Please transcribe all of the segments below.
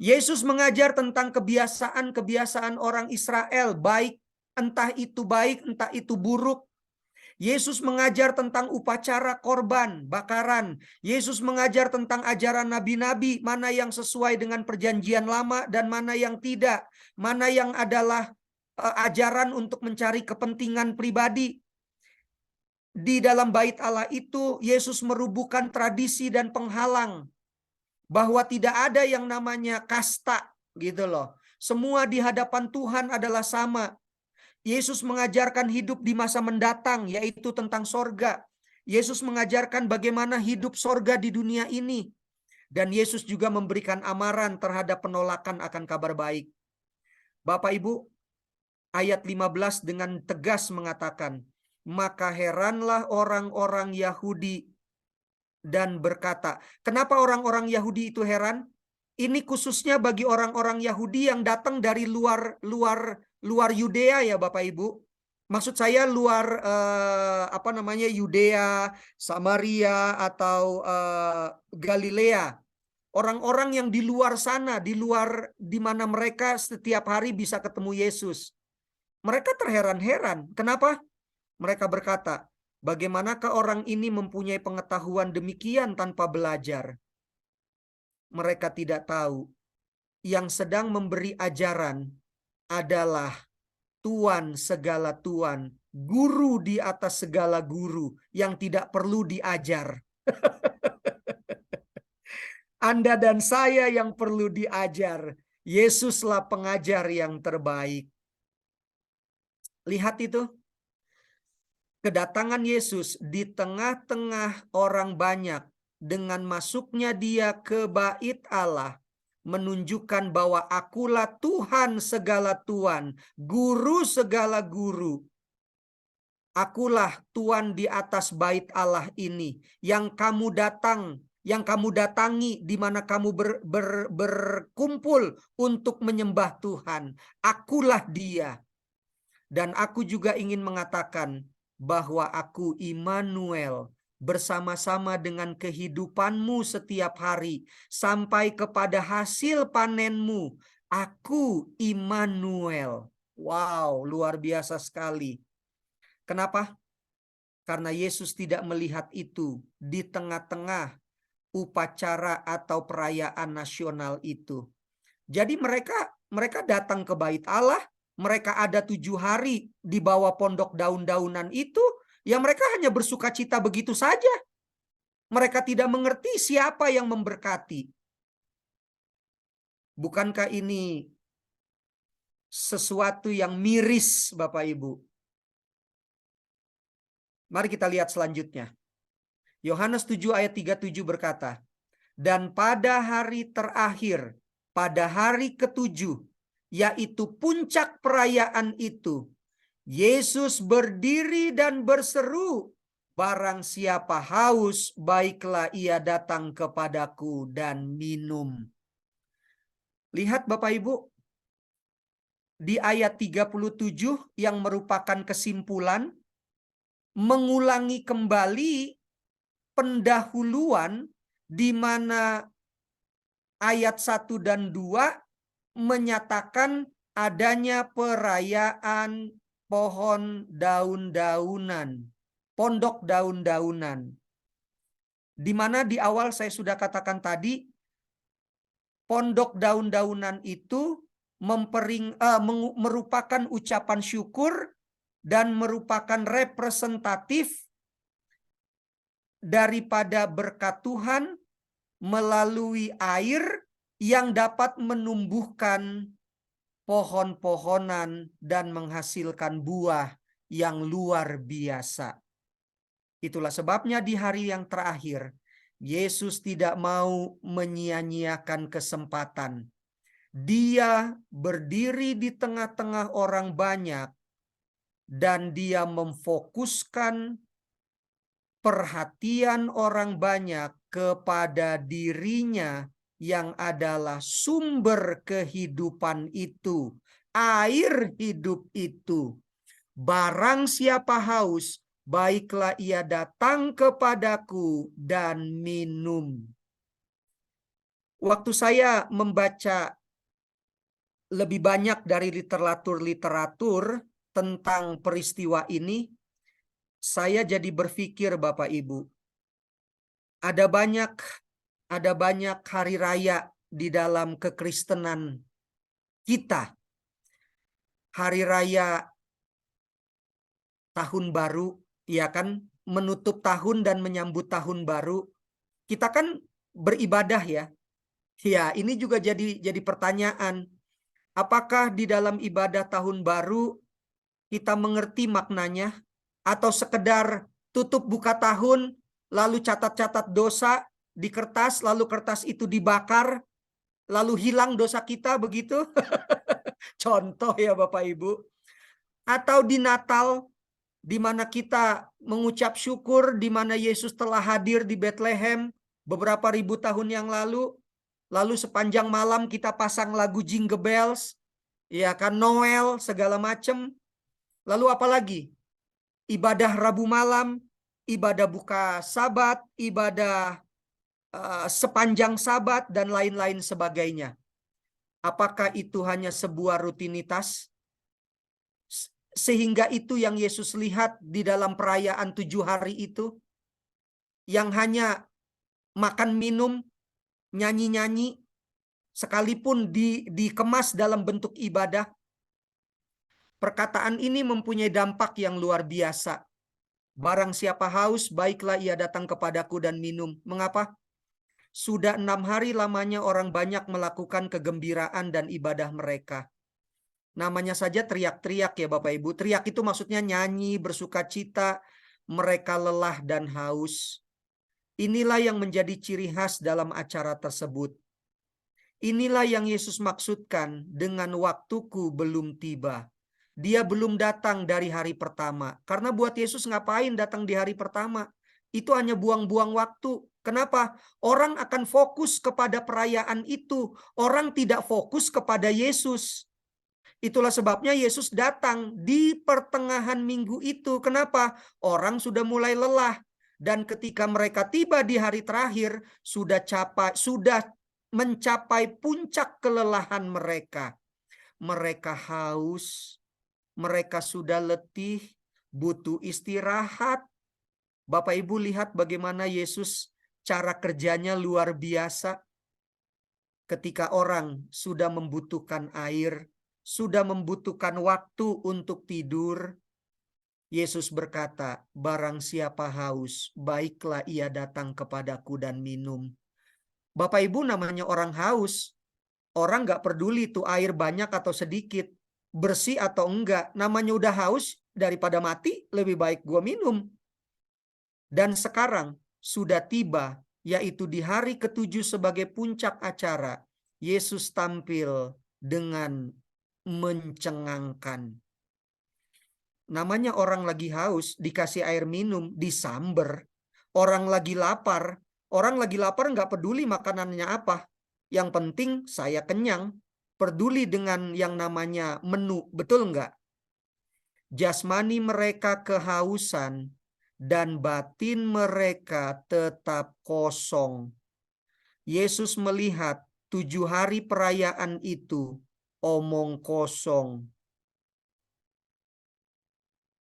Yesus mengajar tentang kebiasaan-kebiasaan orang Israel, entah itu buruk. Yesus mengajar tentang upacara korban, bakaran. Yesus mengajar tentang ajaran nabi-nabi, mana yang sesuai dengan perjanjian lama dan mana yang tidak. Mana yang adalah ajaran untuk mencari kepentingan pribadi. Di dalam bait Allah itu, Yesus merubuhkan tradisi dan penghalang. Bahwa tidak ada yang namanya kasta, gitu loh. Semua di hadapan Tuhan adalah sama. Yesus mengajarkan hidup di masa mendatang, yaitu tentang sorga. Yesus mengajarkan bagaimana hidup sorga di dunia ini. Dan Yesus juga memberikan amaran terhadap penolakan akan kabar baik. Bapak Ibu, ayat 15 dengan tegas mengatakan, maka heranlah orang-orang Yahudi dan berkata, kenapa orang-orang Yahudi itu heran? Ini khususnya bagi orang-orang Yahudi yang datang dari luar Yudea ya Bapak Ibu. Maksud saya luar Yudea, Samaria atau Galilea. Orang-orang yang di luar sana, di mana mereka setiap hari bisa ketemu Yesus. Mereka terheran-heran. Kenapa? Mereka berkata, bagaimanakah orang ini mempunyai pengetahuan demikian tanpa belajar? Mereka tidak tahu yang sedang memberi ajaran adalah Tuan segala Tuan, guru di atas segala guru yang tidak perlu diajar. Anda dan saya yang perlu diajar. Yesuslah pengajar yang terbaik. Lihat itu. Kedatangan Yesus di tengah-tengah orang banyak dengan masuknya dia ke bait Allah menunjukkan bahwa akulah Tuhan segala Tuan, guru segala guru. Akulah Tuan di atas bait Allah ini yang kamu datangi di mana kamu berkumpul untuk menyembah Tuhan. Akulah dia. Dan aku juga ingin mengatakan bahwa aku Immanuel bersama-sama dengan kehidupanmu setiap hari sampai kepada hasil panenmu. Aku Immanuel. Wow, luar biasa sekali. Kenapa? Karena Yesus tidak melihat itu di tengah-tengah upacara atau perayaan nasional itu. Jadi mereka datang ke bait Allah. Mereka ada 7 hari di bawah pondok daun-daunan itu, ya mereka hanya bersuka cita begitu saja. Mereka tidak mengerti siapa yang memberkati. Bukankah ini sesuatu yang miris, Bapak Ibu? Mari kita lihat selanjutnya. Yohanes 7 ayat 37 berkata, dan pada hari terakhir, pada hari ke-7, yaitu puncak perayaan itu, Yesus berdiri dan berseru, barang siapa haus, baiklah ia datang kepadaku dan minum. Lihat Bapak Ibu, di ayat 37 yang merupakan kesimpulan, mengulangi kembali pendahuluan di mana ayat 1 dan 2 menyatakan adanya perayaan pohon daun-daunan, pondok daun-daunan. Di mana di awal saya sudah katakan tadi, pondok daun-daunan itu merupakan ucapan syukur dan merupakan representatif daripada berkat Tuhan melalui air yang dapat menumbuhkan pohon-pohonan dan menghasilkan buah yang luar biasa. Itulah sebabnya di hari yang terakhir, Yesus tidak mau menyia-nyiakan kesempatan. Dia berdiri di tengah-tengah orang banyak dan dia memfokuskan perhatian orang banyak kepada dirinya yang adalah sumber kehidupan itu, air hidup itu. Barang siapa haus, baiklah ia datang kepadaku dan minum. Waktu saya membaca lebih banyak dari literatur tentang peristiwa ini, saya jadi berpikir Bapak Ibu, ada banyak hari raya di dalam kekristenan kita. Hari raya tahun baru, ya kan, menutup tahun dan menyambut tahun baru. Kita kan beribadah ya. Ya, ini juga jadi pertanyaan. Apakah di dalam ibadah tahun baru kita mengerti maknanya, atau sekedar tutup buka tahun lalu catat-catat dosa di kertas, lalu kertas itu dibakar lalu hilang dosa kita begitu? Contoh ya Bapak Ibu. Atau di Natal, di mana kita mengucap syukur, di mana Yesus telah hadir di Bethlehem beberapa ribu tahun yang lalu. Lalu sepanjang malam kita pasang lagu Jingle Bells, ya kan, Noel, segala macam. Lalu apa lagi? Ibadah Rabu malam, ibadah buka Sabat, ibadah sepanjang Sabat, dan lain-lain sebagainya. Apakah itu hanya sebuah rutinitas? Sehingga itu yang Yesus lihat di dalam perayaan 7 hari itu, yang hanya makan minum, nyanyi-nyanyi, sekalipun dikemas dalam bentuk ibadah. Perkataan ini mempunyai dampak yang luar biasa. Barang siapa haus, baiklah ia datang kepadaku dan minum. Mengapa? Sudah 6 hari lamanya orang banyak melakukan kegembiraan dan ibadah mereka. Namanya saja teriak-teriak ya Bapak Ibu. Teriak itu maksudnya nyanyi, bersuka cita. Mereka lelah dan haus. Inilah yang menjadi ciri khas dalam acara tersebut. Inilah yang Yesus maksudkan dengan waktuku belum tiba. Dia belum datang dari hari pertama. Karena buat Yesus ngapain datang di hari pertama? Itu hanya buang-buang waktu. Kenapa? Orang akan fokus kepada perayaan itu. Orang tidak fokus kepada Yesus. Itulah sebabnya Yesus datang di pertengahan minggu itu. Kenapa? Orang sudah mulai lelah. Dan ketika mereka tiba di hari terakhir, sudah mencapai puncak kelelahan mereka. Mereka haus, mereka sudah letih, butuh istirahat. Bapak Ibu lihat bagaimana Yesus cara kerjanya luar biasa. Ketika orang sudah membutuhkan air, sudah membutuhkan waktu untuk tidur, Yesus berkata, barang siapa haus, baiklah ia datang kepadaku dan minum. Bapak Ibu, namanya orang haus, orang nggak peduli tuh air banyak atau sedikit, bersih atau enggak. Namanya udah haus, daripada mati, lebih baik gua minum. Dan sekarang sudah tiba, yaitu di hari ke-7 sebagai puncak acara. Yesus tampil dengan mencengangkan. Namanya orang lagi haus, dikasih air minum, disamber. Orang lagi lapar nggak peduli makanannya apa. Yang penting saya kenyang. Peduli dengan yang namanya menu, betul nggak? Jasmani mereka kehausan dan batin mereka tetap kosong. Yesus melihat 7 hari perayaan itu omong kosong.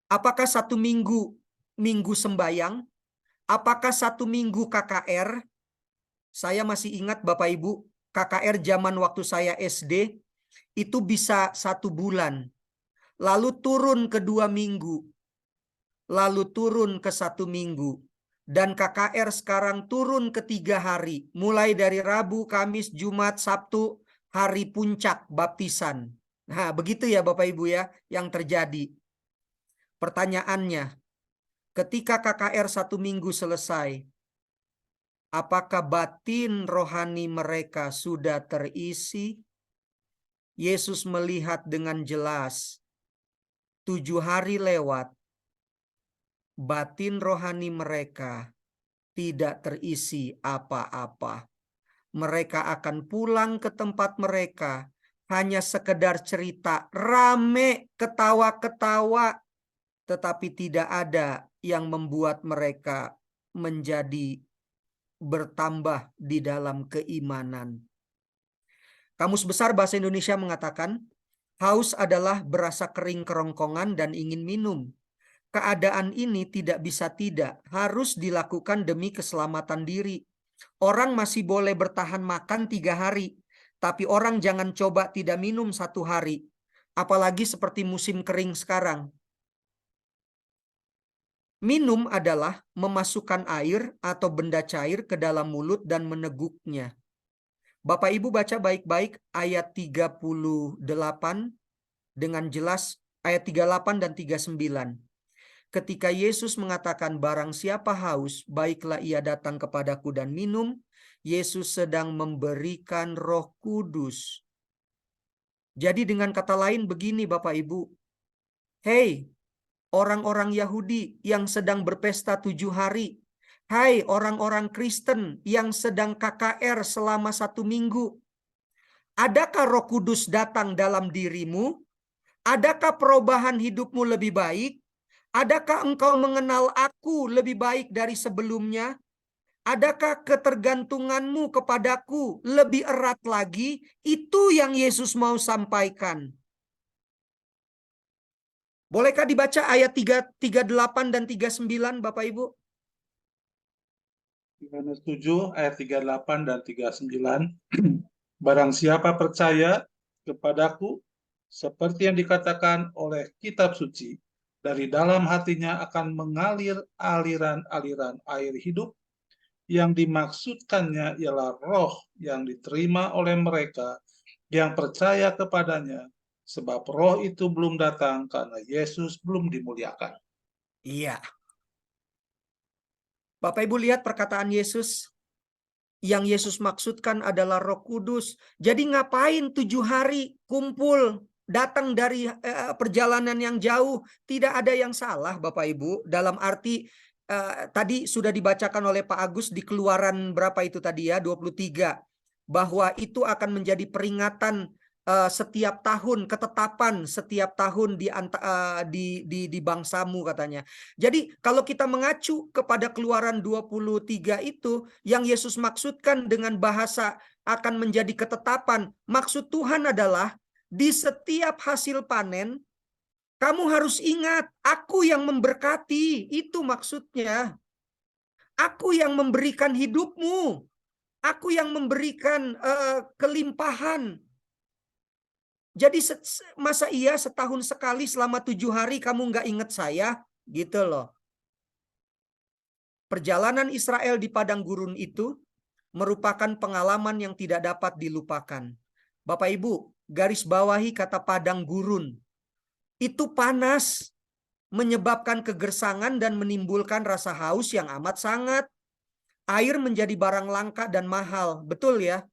Apakah 1 minggu sembayang? Apakah 1 minggu KKR? Saya masih ingat Bapak Ibu, KKR zaman waktu saya SD itu bisa 1 bulan. Lalu turun ke 2 minggu. Lalu turun ke 1 minggu. Dan KKR sekarang turun ke 3 hari. Mulai dari Rabu, Kamis, Jumat, Sabtu, hari puncak baptisan. Nah, begitu ya Bapak Ibu ya yang terjadi. Pertanyaannya, ketika KKR 1 minggu selesai, apakah batin rohani mereka sudah terisi? Yesus melihat dengan jelas 7 hari lewat, batin rohani mereka tidak terisi apa-apa. Mereka akan pulang ke tempat mereka, hanya sekedar cerita, rame, ketawa-ketawa, tetapi tidak ada yang membuat mereka menjadi bertambah di dalam keimanan. Kamus Besar Bahasa Indonesia mengatakan, haus adalah berasa kering kerongkongan dan ingin minum. Keadaan ini tidak bisa tidak, harus dilakukan demi keselamatan diri. Orang masih boleh bertahan makan 3 hari, tapi orang jangan coba tidak minum 1 hari. Apalagi seperti musim kering sekarang. Minum adalah memasukkan air atau benda cair ke dalam mulut dan meneguknya. Bapak Ibu baca baik-baik ayat 38 dengan jelas, ayat 38 dan 39. Ketika Yesus mengatakan barang siapa haus, baiklah ia datang kepadaku dan minum. Yesus sedang memberikan Roh Kudus. Jadi dengan kata lain begini Bapak Ibu. Hei, orang-orang Yahudi yang sedang berpesta 7 hari. Hai orang-orang Kristen yang sedang KKR selama 1 minggu. Adakah Roh Kudus datang dalam dirimu? Adakah perubahan hidupmu lebih baik? Adakah engkau mengenal aku lebih baik dari sebelumnya? Adakah ketergantunganmu kepadaku lebih erat lagi? Itu yang Yesus mau sampaikan. Bolehkah dibaca ayat 38 dan 39 Bapak Ibu? Yohanes 7 ayat 38 dan 39. Barang siapa percaya kepadaku, seperti yang dikatakan oleh kitab suci, dari dalam hatinya akan mengalir aliran-aliran air hidup. Yang dimaksudkannya ialah roh yang diterima oleh mereka yang percaya kepadanya, sebab roh itu belum datang karena Yesus belum dimuliakan. Iya. Bapak Ibu lihat perkataan Yesus. Yang Yesus maksudkan adalah Roh Kudus. Jadi ngapain 7 hari kumpul, datang dari perjalanan yang jauh? Tidak ada yang salah Bapak Ibu. Dalam arti tadi sudah dibacakan oleh Pak Agus di Keluaran berapa itu tadi ya, 23. Bahwa itu akan menjadi peringatan setiap tahun, ketetapan setiap tahun di bangsamu katanya. Jadi kalau kita mengacu kepada Keluaran 23 itu, yang Yesus maksudkan dengan bahasa akan menjadi ketetapan, maksud Tuhan adalah di setiap hasil panen, kamu harus ingat, aku yang memberkati, itu maksudnya. Aku yang memberikan hidupmu, aku yang memberikan kelimpahan. Jadi masa iya setahun sekali selama 7 hari kamu nggak ingat saya? Gitu loh. Perjalanan Israel di padang gurun itu merupakan pengalaman yang tidak dapat dilupakan. Bapak Ibu, garis bawahi kata padang gurun. Itu panas, menyebabkan kegersangan dan menimbulkan rasa haus yang amat sangat. Air menjadi barang langka dan mahal, betul ya?